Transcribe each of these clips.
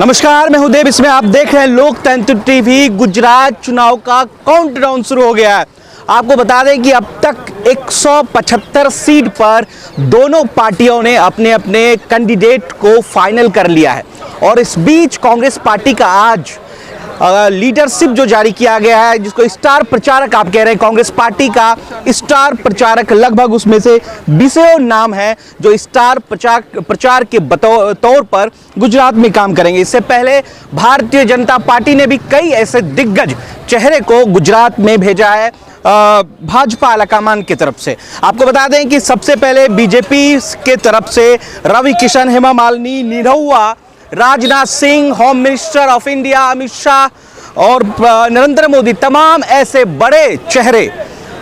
नमस्कार, मैं हूं देव। इसमें आप देख रहे हैं लोकतंत्र टीवी। गुजरात चुनाव का काउंटडाउन शुरू हो गया है। आपको बता दें कि अब तक 175 सीट पर दोनों पार्टियों ने अपने अपने कैंडिडेट को फाइनल कर लिया है और इस बीच कांग्रेस पार्टी का आज लीडरशिप जो जारी किया गया है, जिसको स्टार प्रचारक आप कह रहे हैं, कांग्रेस पार्टी का स्टार प्रचारक लगभग उसमें से 20 नाम है जो स्टार प्रचार के तौर पर गुजरात में काम करेंगे। इससे पहले भारतीय जनता पार्टी ने भी कई ऐसे दिग्गज चेहरे को गुजरात में भेजा है भाजपा आलाकमान की तरफ से। आपको बता दें कि सबसे पहले बीजेपी के तरफ से Ravi Kishan, Hema Malini, Nirahua, Rajnath Singh, home minister of India Amit Shah और नरेंद्र मोदी, तमाम ऐसे बड़े चेहरे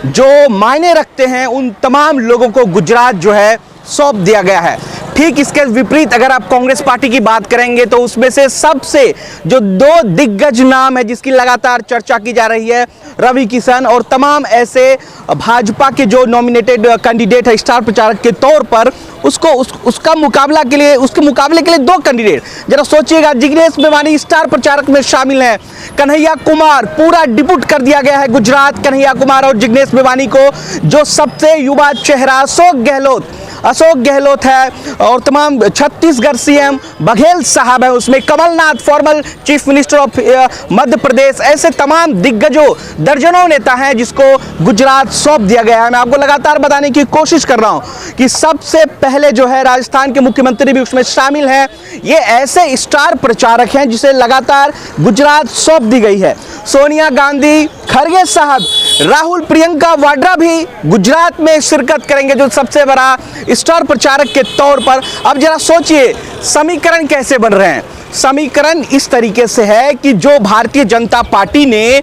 जो मायने रखते हैं, उन तमाम लोगों को गुजरात जो है सौंप दिया गया है। ठीक इसके विपरीत अगर आप कांग्रेस पार्टी की बात करेंगे तो उसमें से सबसे जो दो दिग्गज नाम है जिसकी लगातार चर्चा की जा रही है, रवि किशन और तमाम ऐसे भाजपा के जो नॉमिनेटेड कैंडिडेट है स्टार प्रचारक के तौर पर, उसके मुकाबले के लिए दो कैंडिडेट। जरा सोचिएगा, जिग्नेश मेवानी स्टार प्रचारक में शामिल हैं, कन्हैया कुमार, पूरा डिप्यूट कर दिया गया है गुजरात कन्हैया कुमार और जिग्नेश मेवानी को। जो सबसे युवा चेहरा अशोक गहलोत है और तमाम छत्तीसगढ़ सीएम बघेल साहब है, उसमें Kamal Nath former chief minister of Madhya Pradesh, ऐसे तमाम दिग्गजों दर्जनों नेता हैं जिसको गुजरात सौंप दिया गया है। मैं आपको लगातार बताने की कोशिश कर रहा हूं कि सबसे पहले जो है राजस्थान के मुख्यमंत्री भी उसमें शामिल हैं। ये ऐसे स्टार प्रचारक हैं जिसे लगातार गुजरात सौंप दी गई है। सोनिया गांधी, खरगे साहब, राहुल, प्रियंका वाड्रा भी गुजरात में शिरकत करेंगे जो सबसे बड़ा स्टार प्रचारक के तौर पर। अब जरा सोचिए समीकरण कैसे बन रहे हैं। समीकरण इस तरीके से है कि जो भारतीय जनता पार्टी ने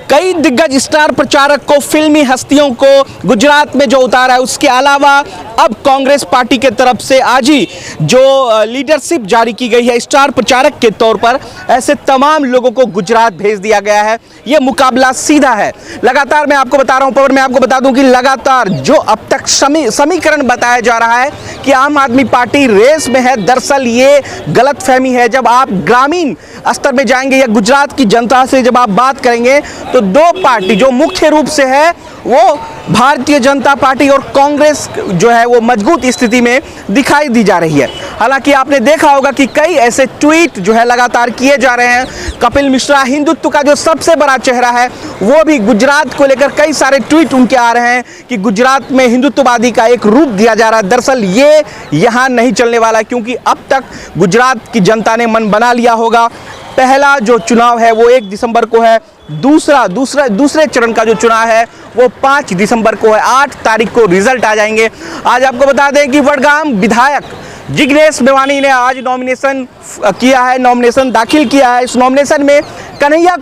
कई दिग्गज स्टार प्रचारक को, फिल्मी हस्तियों को गुजरात में जो उतारा है, उसके अलावा अब कांग्रेस पार्टी के तरफ से आज ही जो लीडरशिप जारी की गई है स्टार प्रचारक के तौर पर, ऐसे तमाम लोगों को गुजरात भेज दिया गया है। यह मुकाबला सीधा है। लगातार मैं आपको बता रहा हूं, पर मैं आपको बता दूं कि लगातार जो अब तक समीकरण बताया जा रहा है कि आम आदमी पार्टी रेस में है, दरअसल ये गलतफहमी है। जब आप ग्रामीण स्तर में जाएंगे या गुजरात की जनता से जब आप बात करेंगे तो दो पार्टी जो मुख्य रूप से है वो भारतीय जनता पार्टी और कांग्रेस जो है वो मजबूत स्थिति में दिखाई दी जा रही है। हालांकि आपने देखा होगा कि कई ऐसे ट्वीट जो है लगातार किए जा रहे हैं। कपिल मिश्रा, हिंदुत्व का जो सबसे बड़ा चेहरा है, वो भी गुजरात को लेकर कई सारे ट्वीट उनके आ रहे हैं कि गुजरात में हिंदुत्ववादी का एक रूप दिया जा रहा है। दरअसल ये यहाँ नहीं चलने वाला, क्योंकि अब तक गुजरात की जनता ने मन बना लिया होगा। पहला जो चुनाव है वो 1 दिसंबर को है, दूसरे चरण का जो चुनाव है वो 5 दिसंबर को है। 8 तारीख को रिजल्ट आ जाएंगे। आज आपको बता दें कि वडगाम विधायक जिग्नेश मेवानी ने आज नॉमिनेशन दाखिल किया है। इस नॉमिनेशन में कन्हैया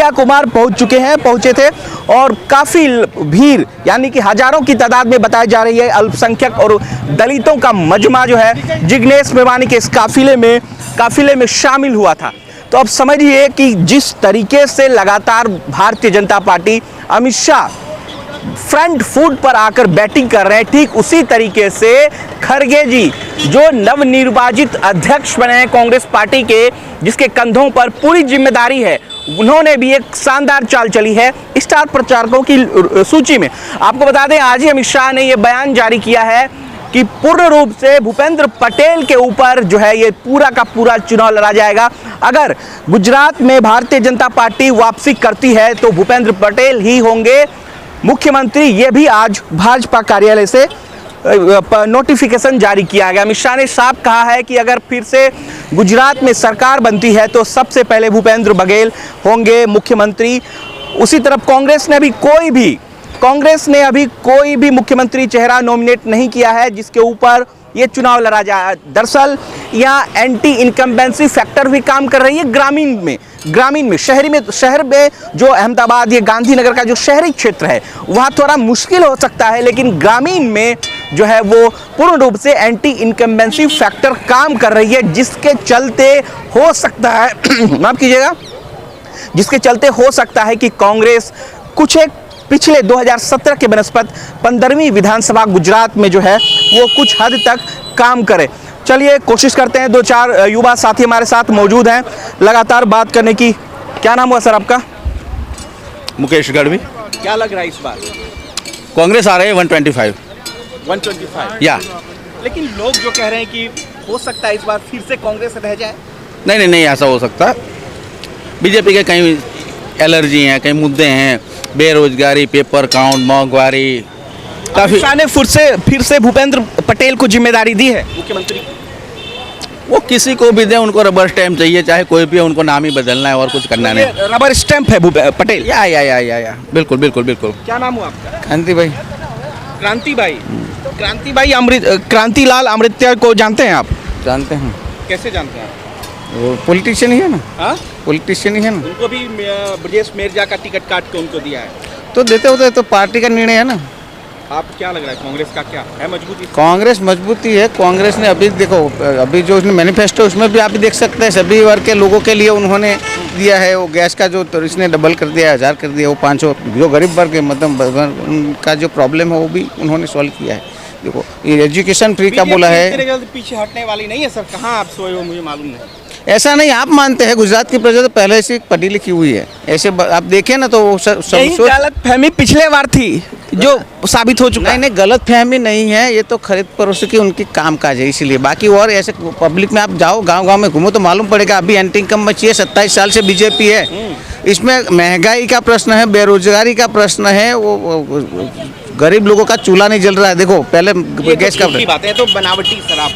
कुमार पहुंचे थे और काफ़ी भीड़, यानी कि हजारों की तादाद में बताई जा रही है, अल्पसंख्यक और दलितों का मजमा जो है जिग्नेश मेवानी के इस काफिले में शामिल हुआ था। तो अब समझिए कि जिस तरीके से लगातार Bharatiya Janata party Amit Shah front foot पर आकर बैटिंग कर रहे हैं, ठीक उसी तरीके से खरगे जी जो नवनिर्वाचित अध्यक्ष बने हैं कांग्रेस पार्टी के, जिसके कंधों पर पूरी जिम्मेदारी है, उन्होंने भी एक शानदार चाल चली है स्टार प्रचारकों की सूची में। आपको बता दें आज ही अमित शाह ने यह बयान जारी किया है कि पूर्ण रूप से भूपेंद्र पटेल के ऊपर जो है ये पूरा का पूरा चुनाव लड़ा जाएगा। अगर गुजरात में भारतीय जनता पार्टी वापसी करती है तो भूपेंद्र पटेल ही होंगे मुख्यमंत्री। ये भी आज भाजपा कार्यालय से नोटिफिकेशन जारी किया गया। अमित शाह ने साफ कहा है कि अगर फिर से गुजरात में सरकार बनती है तो सबसे पहले भूपेंद्र बघेल होंगे मुख्यमंत्री। उसी तरफ कांग्रेस ने अभी कोई भी मुख्यमंत्री चेहरा नॉमिनेट नहीं किया है जिसके ऊपर ये चुनाव लड़ा जाए। दरअसल यहाँ एंटी इनकम्बेंसी फैक्टर भी काम कर रही है ग्रामीण में। शहर में जो अहमदाबाद, ये गांधीनगर का जो शहरी क्षेत्र है वहाँ थोड़ा मुश्किल हो सकता है, लेकिन ग्रामीण में जो है वो पूर्ण रूप से एंटी इनकम्बेंसी फैक्टर काम कर रही है, जिसके चलते हो सकता है माफ कीजिएगा, जिसके चलते हो सकता है कि कांग्रेस पिछले 2017 के बनस्पत 15वीं विधानसभा गुजरात में जो है वो कुछ हद तक काम करे। चलिए कोशिश करते हैं, 2-4 युवा साथी हमारे साथ मौजूद हैं लगातार बात करने की। क्या नाम हुआ सर आपका? मुकेश गढ़वी। क्या लग रहा है इस बार? कांग्रेस आ रहे हैं 125। 125 या लेकिन लोग जो कह रहे हैं कि हो सकता है इस बार फिर से कांग्रेस रह जाए। नहीं नहीं नहीं, ऐसा हो सकता। बीजेपी के कई एलर्जी हैं, कई मुद्दे हैं, बेरोजगारी, पेपर काउंट, महंगाई, काफ़ी। शाह ने फिर से भूपेंद्र पटेल को जिम्मेदारी दी है मुख्यमंत्री। वो किसी को भी दे, उनको रबर स्टैम्प चाहिए, चाहे कोई भी, उनको नाम ही बदलना है और कुछ करना नहीं। रबर स्टैम्प है पटेल। या बिल्कुल बिल्कुल बिल्कुल। क्या नाम हुआ आपका? कांति भाई। क्रांति भाई क्रांतिलाल अमृत्या को जानते हैं आप? जानते हैं। कैसे जानते हैं? वो पॉलिटिशियन ही है ना। हाँ, पॉलिटिशियन ही है ना। उनको भी ब्रजेश मेरजा का टिकट काट के उनको दिया है। तो देते होते तो पार्टी का निर्णय है ना। आप क्या लग रहा है कांग्रेस का क्या है मजबूती? कांग्रेस मजबूती है। कांग्रेस ने अभी देखो, अभी जो उसने मैनिफेस्टो, उसमें भी आप देख सकते हैं सभी वर्ग के लोगों के लिए उन्होंने दिया है। वो गैस का जो तो इसने डबल कर दिया, 1000 कर दिया। वो 500 जो गरीब वर्ग है, मतलब उनका जो प्रॉब्लम है वो भी उन्होंने सॉल्व किया है। देखो ये एजुकेशन फ्री का बोला है। पीछे हटने वाली नहीं है सर। कहाँ आप सोए हो मुझे मालूम नहीं। ऐसा नहीं, आप मानते हैं गुजरात की प्रजा तो पहले से पढ़ी लिखी हुई है। ऐसे आप देखें ना तो वो सब गलत फहमी पिछले बार थी जो साबित हो चुका। नहीं, गलत फहमी नहीं है, ये तो खरीद परोसी की उनकी काम काज है इसलिए। बाकी और ऐसे पब्लिक में आप जाओ, गांव-गांव में घूमो तो मालूम पड़ेगा। अभी एंटी इनकम मची है, 27 साल से बीजेपी है। इसमें महंगाई का प्रश्न है, बेरोजगारी का प्रश्न है, वो गरीब लोगों का चूल्हा नहीं जल रहा है। देखो पहले गैस का बात है तो बनावटी शराब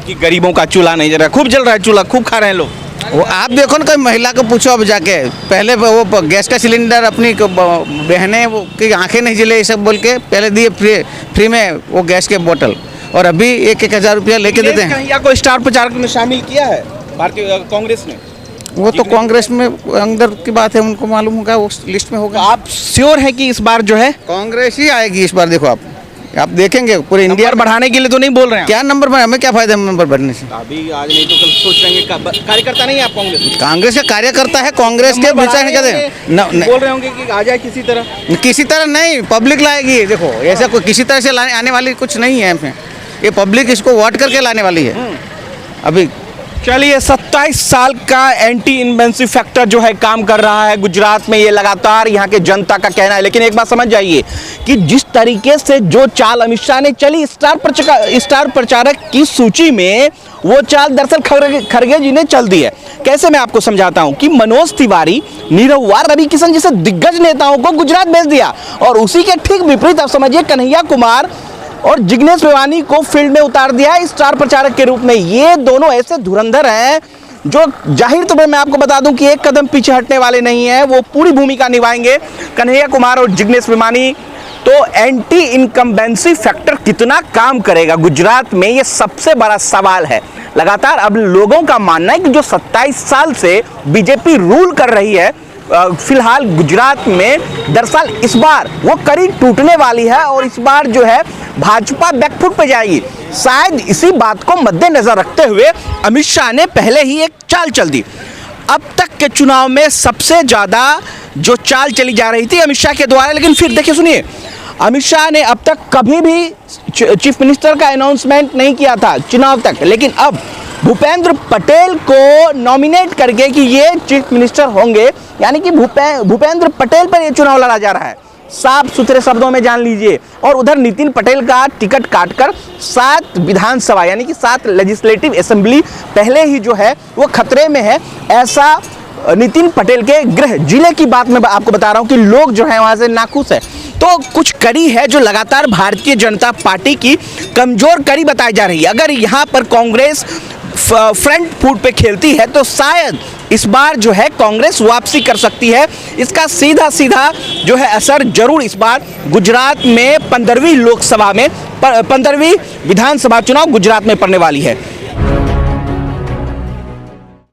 कि गरीबों का चूल्हा नहीं जल रहा, खूब जल रहा है चूल्हा, खूब खा रहे हैं लोग। वो आप देखो ना, कोई महिला को पूछो अब जाके, पहले वो गैस का सिलेंडर अपनी बहनें वो की आंखें नहीं जले ये सब बोल के पहले दिए फ्री में वो गैस के बोतल, और अभी 1-1 हज़ार रुपया लेके देते हैं। कन्हैया को स्टार प्रचारक में शामिल किया है भारतीय कांग्रेस ने। वो तो कांग्रेस में अंदर की बात है, उनको मालूम होगा, वो लिस्ट में होगा। आप श्योर है कि इस बार जो है कांग्रेस ही आएगी इस बार? देखो आप देखेंगे पूरे इंडिया बढ़ाने के लिए तो नहीं बोल रहे हैं। क्या नंबर बढ़े, हमें क्या फायदा नंबर बढ़ने से? अभी आज नहीं तो कल सोच रहेंगे। कार्यकर्ता नहीं है आप कांग्रेस का कार्यकर्ता है, कांग्रेस के विचार नहीं कहते बोल रहे होंगे कि आ जाए किसी तरह नहीं, पब्लिक लाएगी। देखो ऐसा कोई किसी तरह से आने वाली कुछ नहीं है इसमें, ये पब्लिक इसको वोट करके लाने वाली है। अभी चलिए 27 साल का एंटी इनवेंसी फैक्टर जो है काम कर रहा है गुजरात में, ये लगातार यहाँ के जनता का कहना है। लेकिन एक बात समझ जाइए कि जिस तरीके से जो चाल अमित शाह ने चली स्टार प्रचारक की सूची में, वो चाल दरअसल खड़गे जी ने चल दी है। कैसे मैं आपको समझाता हूं कि मनोज तिवारी, नीरव वार, रवि किशन जैसे दिग्गज नेताओं को गुजरात भेज दिया, और उसी के ठीक विपरीत आप समझिए कन्हैया कुमार और जिग्नेश मेवानी को फील्ड में उतार दिया है स्टार प्रचारक के रूप में। ये दोनों ऐसे धुरंधर हैं जो जाहिर तौर पर मैं आपको बता दूं कि एक कदम पीछे हटने वाले नहीं है, वो पूरी भूमिका निभाएंगे कन्हैया कुमार और जिग्नेश मेवानी। तो एंटी इनकम्बेंसी फैक्टर कितना काम करेगा गुजरात में, ये सबसे बड़ा सवाल है। लगातार अब लोगों का मानना है कि जो 27 साल से बीजेपी रूल कर रही है फिलहाल गुजरात में, दरअसल इस बार वो कड़ी टूटने वाली है और इस बार जो है भाजपा बैकफुट पे जाएगी। शायद इसी बात को मद्देनजर रखते हुए अमित शाह ने पहले ही एक चाल चल दी। अब तक के चुनाव में सबसे ज्यादा जो चाल चली जा रही थी अमित शाह के द्वारा, लेकिन फिर देखिए सुनिए, अमित शाह ने अब तक कभी भी चीफ मिनिस्टर का अनाउंसमेंट नहीं किया था चुनाव तक, लेकिन अब भूपेंद्र पटेल को नॉमिनेट करके कि ये चीफ मिनिस्टर होंगे, यानी कि भूपेंद्र पटेल पर ये चुनाव लड़ा जा रहा है, साफ सुथरे शब्दों में जान लीजिए। और उधर नितिन पटेल का टिकट काटकर 7 विधानसभा यानी कि 7 लेजिस्लेटिव असेंबली पहले ही जो है वो खतरे में है, ऐसा नितिन पटेल के गृह जिले की बात मैं आपको बता रहा हूं कि लोग जो है वहां से नाखुश है। तो कुछ कड़ी है जो लगातार भारतीय जनता पार्टी की कमजोर कड़ी बताई जा रही है। अगर यहां पर कांग्रेस फ्रंट फुट पे खेलती है तो शायद इस बार जो है कांग्रेस वापसी कर सकती है। इसका सीधा सीधा जो है असर जरूर इस बार गुजरात में 15वीं लोकसभा में 15वीं विधानसभा चुनाव गुजरात में पड़ने वाली है।